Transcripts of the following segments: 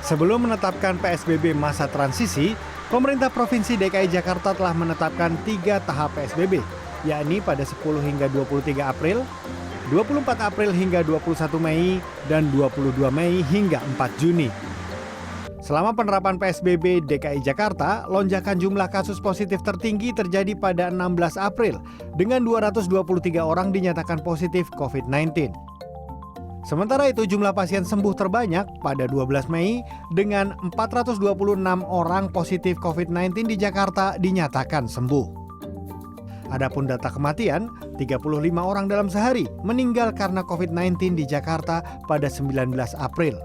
Sebelum menetapkan PSBB masa transisi, pemerintah Provinsi DKI Jakarta telah menetapkan 3 tahap PSBB, yakni pada 10 hingga 23 April, 24 April hingga 21 Mei, dan 22 Mei hingga 4 Juni. Selama penerapan PSBB DKI Jakarta, lonjakan jumlah kasus positif tertinggi terjadi pada 16 April dengan 223 orang dinyatakan positif COVID-19. Sementara itu jumlah pasien sembuh terbanyak pada 12 Mei dengan 426 orang positif COVID-19 di Jakarta dinyatakan sembuh. Adapun data kematian, 35 orang dalam sehari meninggal karena COVID-19 di Jakarta pada 19 April.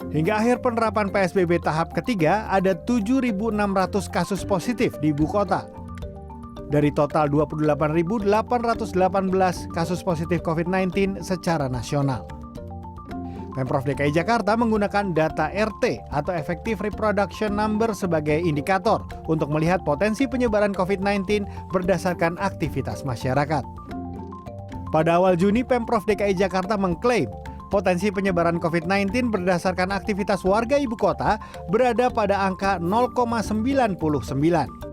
Hingga akhir penerapan PSBB tahap ketiga, ada 7.600 kasus positif di ibu kota. Dari total 28.818 kasus positif COVID-19 secara nasional. Pemprov DKI Jakarta menggunakan data RT atau Effective Reproduction Number sebagai indikator untuk melihat potensi penyebaran COVID-19 berdasarkan aktivitas masyarakat. Pada awal Juni, Pemprov DKI Jakarta mengklaim potensi penyebaran COVID-19 berdasarkan aktivitas warga ibu kota berada pada angka 0,99.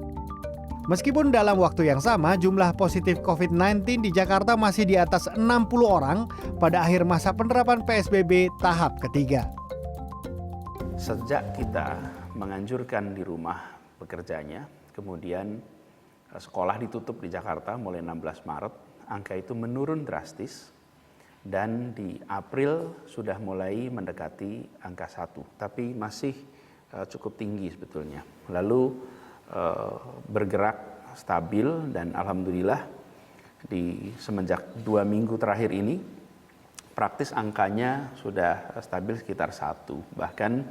Meskipun dalam waktu yang sama, jumlah positif COVID-19 di Jakarta masih di atas 60 orang pada akhir masa penerapan PSBB tahap ketiga. Sejak kita menganjurkan di rumah bekerjanya, kemudian sekolah ditutup di Jakarta mulai 16 Maret, angka itu menurun drastis dan di April sudah mulai mendekati angka 1, tapi masih cukup tinggi sebetulnya. Lalu bergerak stabil dan alhamdulillah di semenjak 2 minggu terakhir ini praktis angkanya sudah stabil sekitar 1, bahkan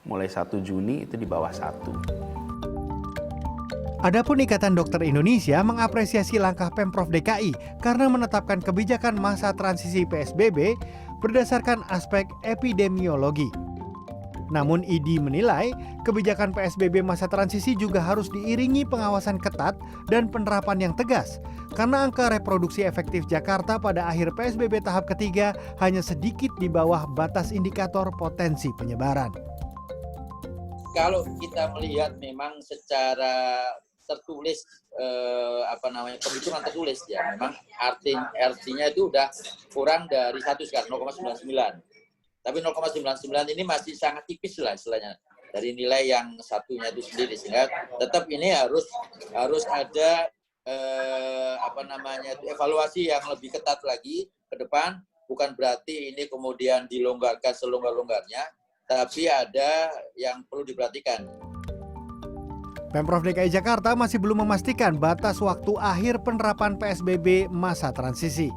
mulai 1 Juni itu di bawah 1. Adapun Ikatan Dokter Indonesia mengapresiasi langkah Pemprov DKI karena menetapkan kebijakan masa transisi PSBB berdasarkan aspek epidemiologi. Namun IDI menilai kebijakan PSBB masa transisi juga harus diiringi pengawasan ketat dan penerapan yang tegas karena angka reproduksi efektif Jakarta pada akhir PSBB tahap ketiga hanya sedikit di bawah batas indikator potensi penyebaran. Kalau kita melihat memang secara tertulis perhitungan tertulis ya memang artinya itu udah kurang dari 1 sekarang 0,99. Tapi 0,99 ini masih sangat tipis lah istilahnya dari nilai yang satunya itu sendiri, sehingga tetap ini harus ada evaluasi yang lebih ketat lagi ke depan. Bukan berarti ini kemudian dilonggarkan selonggar-longgarnya, tapi ada yang perlu diperhatikan. Pemprov DKI Jakarta masih belum memastikan batas waktu akhir penerapan PSBB masa transisi.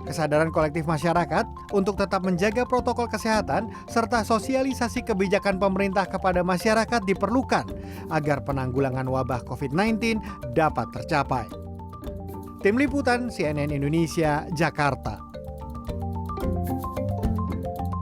Kesadaran kolektif masyarakat untuk tetap menjaga protokol kesehatan serta sosialisasi kebijakan pemerintah kepada masyarakat diperlukan agar penanggulangan wabah COVID-19 dapat tercapai. Tim Liputan CNN Indonesia, Jakarta.